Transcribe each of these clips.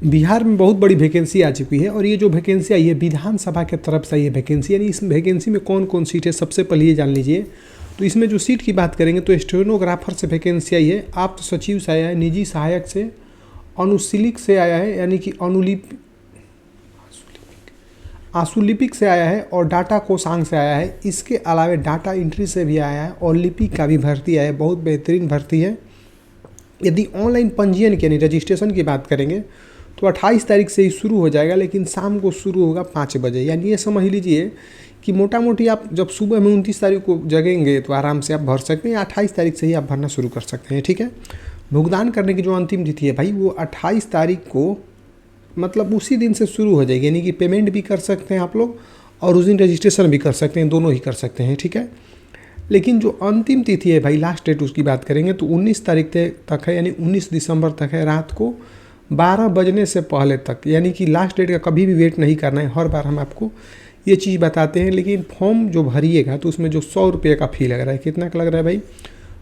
बिहार में बहुत बड़ी वैकेंसी आ चुकी है और ये जो वैकेंसी आई है विधानसभा के तरफ से ये वैकेंसी, यानी इस वैकेंसी में कौन कौन सीट है सबसे पहले ये जान लीजिए। तो इसमें जो सीट की बात करेंगे तो स्टेनोग्राफर से वैकेंसी आई है, आप सचिव से आया है, निजी सहायक से, अनुशीलक से आया है यानी कि आशुलिपिक से आया है और डाटा कोषांग से आया है। इसके अलावा डाटा एंट्री से भी आया है और लिपिक का भी भर्ती आया है, बहुत बेहतरीन भर्ती है। यदि ऑनलाइन पंजीयन की यानी रजिस्ट्रेशन की बात करेंगे तो 28 तारीख से ही शुरू हो जाएगा, लेकिन शाम को शुरू होगा 5 बजे। यानी ये समझ लीजिए कि मोटा मोटी आप जब सुबह में 29 तारीख को जगेंगे तो आराम से आप भर सकते हैं, 28 तारीख से ही आप भरना शुरू कर सकते हैं। ठीक है, भुगतान करने की जो अंतिम तिथि है भाई वो 28 तारीख को मतलब उसी दिन से शुरू हो जाएगी, यानी कि पेमेंट भी कर सकते हैं आप लोग और उस दिन रजिस्ट्रेशन भी कर सकते हैं, दोनों ही कर सकते हैं। ठीक है, लेकिन जो अंतिम तिथि है भाई लास्ट डेट उसकी बात करेंगे तो 19 तारीख तक है, यानी 19 दिसंबर तक है, रात को 12 बजने से पहले तक। यानी कि लास्ट डेट का कभी भी वेट नहीं करना है, हर बार हम आपको ये चीज़ बताते हैं। लेकिन फॉर्म जो भरिएगा तो उसमें जो 100 रुपये का फ़ी लग रहा है, कितना का लग रहा है भाई,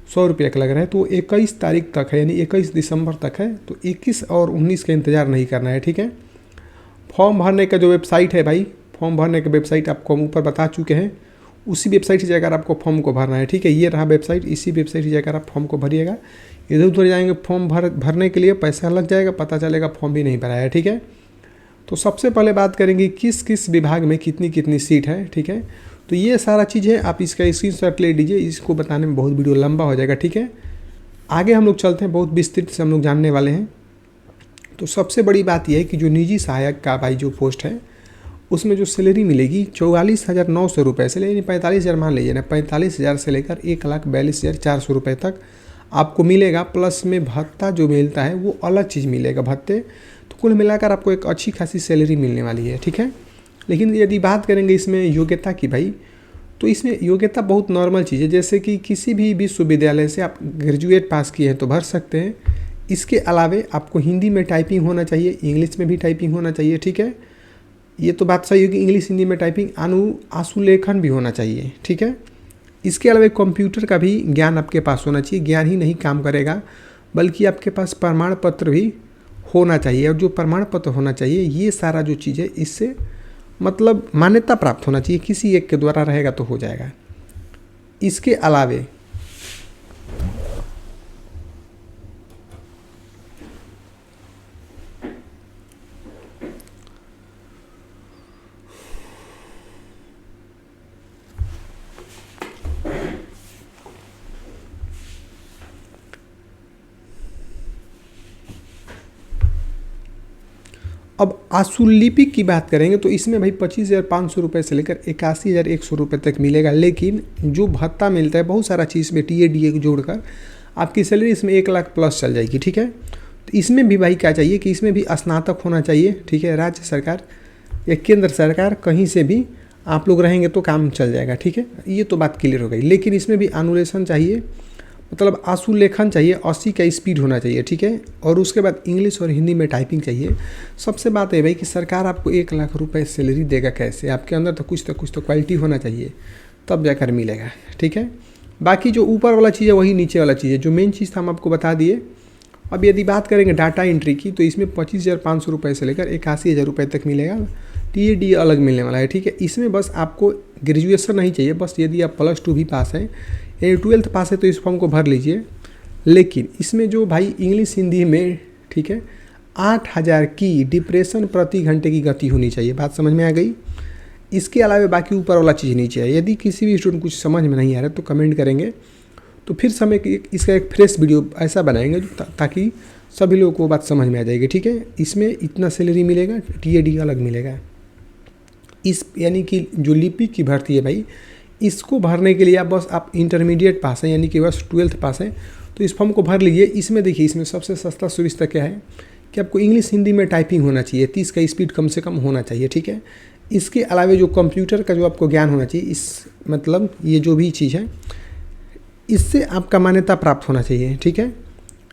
100 रुपये का लग रहा है। तो 21 तारीख तक है, यानी 21 दिसंबर तक है, तो 21 और 19 का इंतज़ार नहीं करना है। ठीक है, फॉर्म भरने का जो वेबसाइट है भाई, फॉर्म भरने का वेबसाइट आपको हम ऊपर बता चुके हैं, उसी वेबसाइट से जाकर आपको फॉर्म को भरना है। ठीक है, ये रहा वेबसाइट, इसी वेबसाइट से जाकर आप फॉर्म को भरिएगा। इधर उधर जाएंगे फॉर्म भरने के लिए पैसा लग जाएगा, पता चलेगा फॉर्म भी नहीं भरा है। ठीक है, तो सबसे पहले बात करेंगे किस किस विभाग में कितनी कितनी सीट है। ठीक है, तो ये सारा चीज़ है, आप इसका स्क्रीनशॉट ले लीजिए, इसको बताने में बहुत वीडियो लंबा हो जाएगा। ठीक है, आगे हम लोग चलते हैं, बहुत विस्तृत से हम लोग जानने वाले हैं। तो सबसे बड़ी बात यह है कि जो निजी सहायक का भाई जो पोस्ट है उसमें जो सैलरी मिलेगी 44,900 रुपये से, यानी 45,000 मान लीजिए ना, 45,000 से लेकर 1,42,400 रुपये तक आपको मिलेगा। प्लस में भत्ता जो मिलता है वो अलग चीज़ मिलेगा भत्ते, तो कुल मिलाकर आपको एक अच्छी खासी सैलरी मिलने वाली है। ठीक है, लेकिन यदि बात करेंगे इसमें योग्यता की भाई, तो इसमें योग्यता बहुत नॉर्मल चीज़ है, जैसे कि किसी भी विश्वविद्यालय से आप ग्रेजुएट पास किए हैं तो भर सकते हैं। इसके अलावे आपको हिंदी में टाइपिंग होना चाहिए, इंग्लिश में भी टाइपिंग होना चाहिए। ठीक है, ये तो बात सही होगी, इंग्लिश हिंदी में टाइपिंग, आशुलेखन भी होना चाहिए। ठीक है, इसके अलावा कंप्यूटर का भी ज्ञान आपके पास होना चाहिए। ज्ञान ही नहीं काम करेगा, बल्कि आपके पास प्रमाण पत्र भी होना चाहिए, और जो प्रमाण पत्र होना चाहिए ये सारा जो चीज़ है इससे मतलब मान्यता प्राप्त होना चाहिए, किसी एक के द्वारा रहेगा तो हो जाएगा। इसके अलावे अब आशुलिपिक की बात करेंगे तो इसमें भाई 25,500 रुपये से लेकर 81,100 रुपये तक मिलेगा। लेकिन जो भत्ता मिलता है बहुत सारा चीज़ में TADA जोड़कर आपकी सैलरी इसमें 1 लाख प्लस चल जाएगी। ठीक है, तो इसमें भी भाई क्या चाहिए कि इसमें भी स्नातक होना चाहिए। ठीक है, राज्य सरकार या केंद्र सरकार कहीं से भी आप लोग रहेंगे तो काम चल जाएगा। ठीक है, ये तो बात क्लियर हो गई। लेकिन इसमें भी अनुलेशन चाहिए, मतलब आशुलेखन चाहिए, 80 का स्पीड होना चाहिए। ठीक है, और उसके बाद इंग्लिश और हिंदी में टाइपिंग चाहिए। सबसे बात है भाई कि सरकार आपको 1 लाख रुपए सैलरी देगा कैसे, आपके अंदर तो कुछ तो क्वालिटी होना चाहिए, तब जाकर मिलेगा। ठीक है, बाकी जो ऊपर वाला चीज़ है वही नीचे वाला चीज़ है, जो मेन चीज़ था हम आपको बता दिए। अब यदि बात करेंगे डाटा एंट्री की तो इसमें 25,500 रुपये से लेकर 81,000 रुपये तक मिलेगा। TADA अलग मिलने वाला है। ठीक है, इसमें बस आपको ग्रेजुएशन नहीं चाहिए, बस यदि आप +2 भी पास हैं या 12th पास है तो इस फॉर्म को भर लीजिए। लेकिन इसमें जो भाई इंग्लिश हिंदी में, ठीक है, 8,000 की डिप्रेशन प्रति घंटे की गति होनी चाहिए। बात समझ में आ गई। इसके अलावा बाकी ऊपर वाला चीज़ नहीं चाहिए। यदि किसी भी स्टूडेंट कुछ समझ में नहीं आ रहा तो कमेंट करेंगे, तो फिर समय इसका एक फ्रेश वीडियो ऐसा बनाएंगे ताकि सभी लोगों को बात समझ में आ जाएगी। ठीक है, इसमें इतना सैलरी मिलेगा, TADA अलग मिलेगा। इस यानी कि जो लिपिक की भर्ती है भाई, इसको भरने के लिए आप इंटरमीडिएट पास हैं, यानी कि बस 12th पास हैं, तो इस फॉर्म को भर लीजिए। इसमें देखिए, इसमें सबसे सस्ता सुविधा क्या है कि आपको इंग्लिश हिंदी में टाइपिंग होना चाहिए, 30 का स्पीड कम से कम होना चाहिए। ठीक है, इसके अलावा जो कंप्यूटर का जो आपको ज्ञान होना चाहिए, इस मतलब ये जो भी चीज़ है इससे आपका मान्यता प्राप्त होना चाहिए। ठीक है,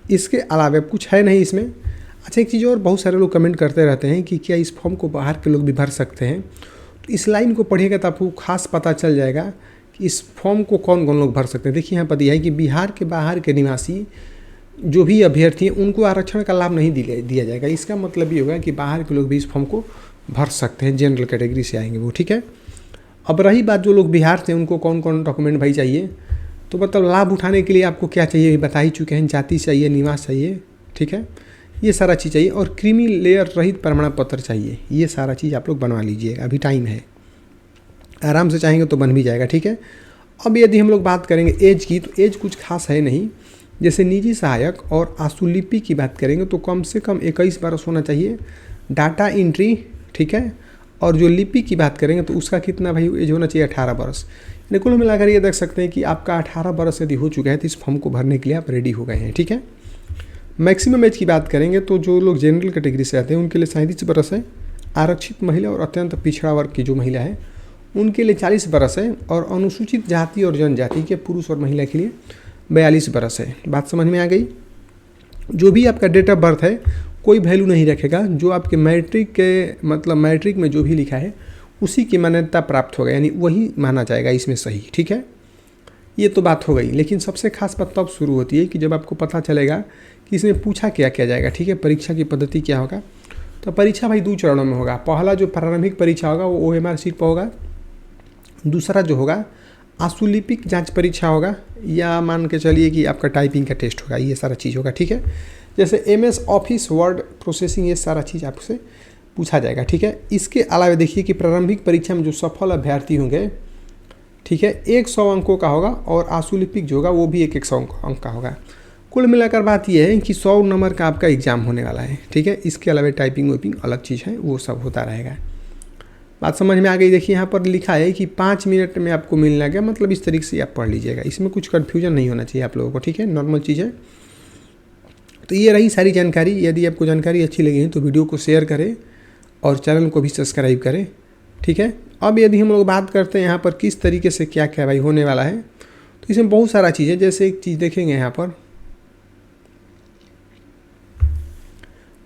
इसके अलावा कुछ है नहीं इसमें। अच्छा, एक चीज़ और, बहुत सारे लोग कमेंट करते रहते हैं कि क्या इस फॉर्म को बाहर के लोग भी भर सकते हैं। तो इस लाइन को पढ़िएगा तो आपको खास पता चल जाएगा कि इस फॉर्म को कौन कौन लोग भर सकते हैं। देखिए यहाँ पर दिया है कि बिहार के बाहर के निवासी जो भी अभ्यर्थी हैं उनको आरक्षण का लाभ नहीं दिया जाएगा। इसका मतलब ये होगा कि बाहर के लोग भी इस फॉर्म को भर सकते हैं, जनरल कैटेगरी से आएंगे वो, ठीक है। अब रही बात जो लोग बिहार से, उनको कौन कौन डॉक्यूमेंट भाई चाहिए, तो मतलब लाभ उठाने के लिए आपको क्या चाहिए ये बता ही चुके हैं, जाति चाहिए, निवास चाहिए, ठीक है, ये सारा चीज़ चाहिए, और क्रीमी लेयर रहित प्रमाण पत्र चाहिए। ये सारा चीज़ आप लोग बनवा लीजिएगा, अभी टाइम है, आराम से चाहेंगे तो बन भी जाएगा, ठीक है। अब यदि हम लोग बात करेंगे एज की, तो एज कुछ खास है नहीं। जैसे निजी सहायक और आशुलिपि की बात करेंगे तो कम से कम 21 बरस होना चाहिए, डाटा एंट्री, ठीक है। और जो लिपि की बात करेंगे तो उसका कितना भाई एज होना चाहिए, 18 बरस। यानी कुल मिलाकर ये देख सकते हैं कि आपका 18 बरस यदि हो चुका है तो इस फॉर्म को भरने के लिए आप रेडी हो गए हैं, ठीक है। मैक्सिमम एज की बात करेंगे तो जो लोग जनरल कैटेगरी से आते हैं उनके लिए 37 बरस है, आरक्षित महिला और अत्यंत पिछड़ा वर्ग की जो महिला है उनके लिए 40 बरस है, और अनुसूचित जाति और जनजाति के पुरुष और महिला के लिए 42 बरस है। बात समझ में आ गई। जो भी आपका डेट ऑफ बर्थ है कोई वैल्यू नहीं रखेगा, जो आपके मैट्रिक के मतलब मैट्रिक में जो भी लिखा है उसी की मान्यता प्राप्त होगा, यानी वही माना जाएगा इसमें सही, ठीक है। ये तो बात हो गई, लेकिन सबसे खास बात तब शुरू होती है कि जब आपको पता चलेगा कि इसमें पूछा क्या क्या जाएगा, ठीक है, परीक्षा की पद्धति क्या होगा। तो परीक्षा भाई 2 चरणों में होगा। पहला जो प्रारंभिक परीक्षा होगा वो OMR सीट पर होगा, दूसरा जो होगा आशुलिपिक जांच परीक्षा होगा, या मान के चलिए कि आपका टाइपिंग का टेस्ट होगा, ये सारा चीज़ होगा, ठीक है। जैसे MS ऑफिस वर्ड प्रोसेसिंग, ये सारा चीज़ आपसे पूछा जाएगा, ठीक है। इसके अलावा देखिए कि प्रारंभिक परीक्षा में जो सफल अभ्यर्थी होंगे, ठीक है, 100 अंकों का होगा, और आशुलिपिक जो होगा वो भी 100 अंक का होगा। कुल मिलाकर बात यह है कि 100 नंबर का आपका एग्जाम होने वाला है, ठीक है। इसके अलावा टाइपिंग वाइपिंग अलग चीज़ है, वो सब होता रहेगा। बात समझ में आ गई। देखिए यहाँ पर लिखा है कि 5 मिनट में आपको मिलना गया, मतलब इस तरीके से आप पढ़ लीजिएगा, इसमें कुछ कन्फ्यूजन नहीं होना चाहिए आप लोगों को, ठीक है, नॉर्मल चीज़ है। तो ये रही सारी जानकारी। यदि आपको जानकारी अच्छी लगी है तो वीडियो को शेयर करें और चैनल को भी सब्सक्राइब करें, ठीक है। अब यदि हम लोग बात करते हैं यहाँ पर किस तरीके से क्या क्या भाई होने वाला है, तो इसमें बहुत सारा चीज़ है। जैसे एक चीज़ देखेंगे यहाँ पर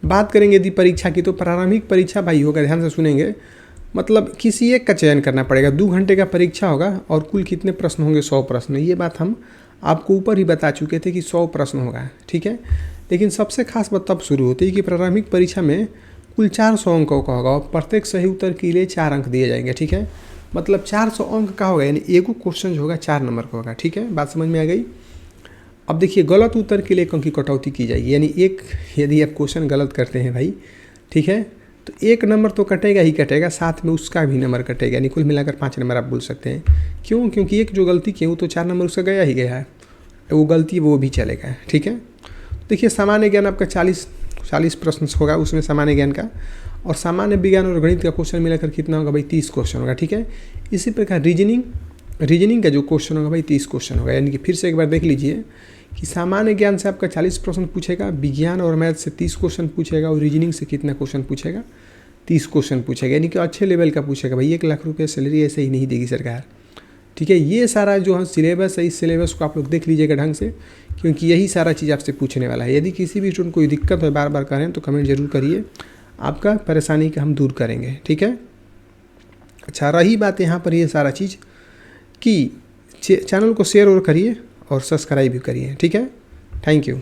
बात करेंगे यदि परीक्षा की, तो प्रारंभिक परीक्षा भाई होगा, ध्यान से सुनेंगे, मतलब किसी एक का चयन करना पड़ेगा। 2 घंटे का परीक्षा होगा और कुल कितने प्रश्न होंगे, 100 प्रश्न। ये बात हम आपको ऊपर ही बता चुके थे कि 100 प्रश्न होगा, ठीक है। लेकिन सबसे खास बात तब शुरू होती है कि प्रारंभिक परीक्षा में कुल 400 अंकों का होगा, और प्रत्येक सही उत्तर के लिए 4 अंक दिए जाएंगे, ठीक है। मतलब 400 अंक का होगा, यानी एगो क्वेश्चन जो होगा 4 नंबर का होगा, ठीक है। बात समझ में आ गई। अब देखिए गलत उत्तर के लिए 1 अंक की कटौती की जाएगी, यानी एक यदि आप क्वेश्चन गलत करते हैं भाई, ठीक है, तो 1 नंबर तो कटेगा ही कटेगा, साथ में उसका भी नंबर कटेगा, यानी कुल मिलाकर 5 नंबर आप बोल सकते हैं। क्यों? क्योंकि एक जो गलती की वो तो 4 नंबर उसका गया ही गया है, वो गलती वो भी चलेगा, ठीक है। देखिए सामान्य ज्ञान आपका 40 प्रश्न होगा उसमें सामान्य ज्ञान का, और सामान्य विज्ञान और गणित का क्वेश्चन मिलाकर कितना होगा भाई, 30 क्वेश्चन होगा, ठीक है। इसी प्रकार रीजनिंग का जो क्वेश्चन होगा भाई 30 क्वेश्चन होगा। यानी कि फिर से एक बार देख लीजिए कि सामान्य ज्ञान से आपका 40 प्रश्न पूछेगा, विज्ञान और मैथ से 30 क्वेश्चन पूछेगा, और रीजनिंग से कितना क्वेश्चन पूछेगा, 30 क्वेश्चन पूछेगा। यानी कि अच्छे लेवल का पूछेगा भाई। 1 लाख रुपये सैलरी ऐसे ही नहीं देगी सरकार, ठीक है। ये सारा जो है सिलेबस है, इस सिलेबस को आप लोग देख लीजिएगा ढंग से, क्योंकि यही सारा चीज़ आपसे पूछने वाला है। यदि किसी भी स्टूडेंट को दिक्कत है बार बार करें तो कमेंट जरूर करिए, आपका परेशानी का हम दूर करेंगे, ठीक है। अच्छा, रही बात यहाँ पर ये सारा चीज़ कि चैनल को शेयर और करिए और सब्सक्राइब भी करिए, ठीक है। Thank you.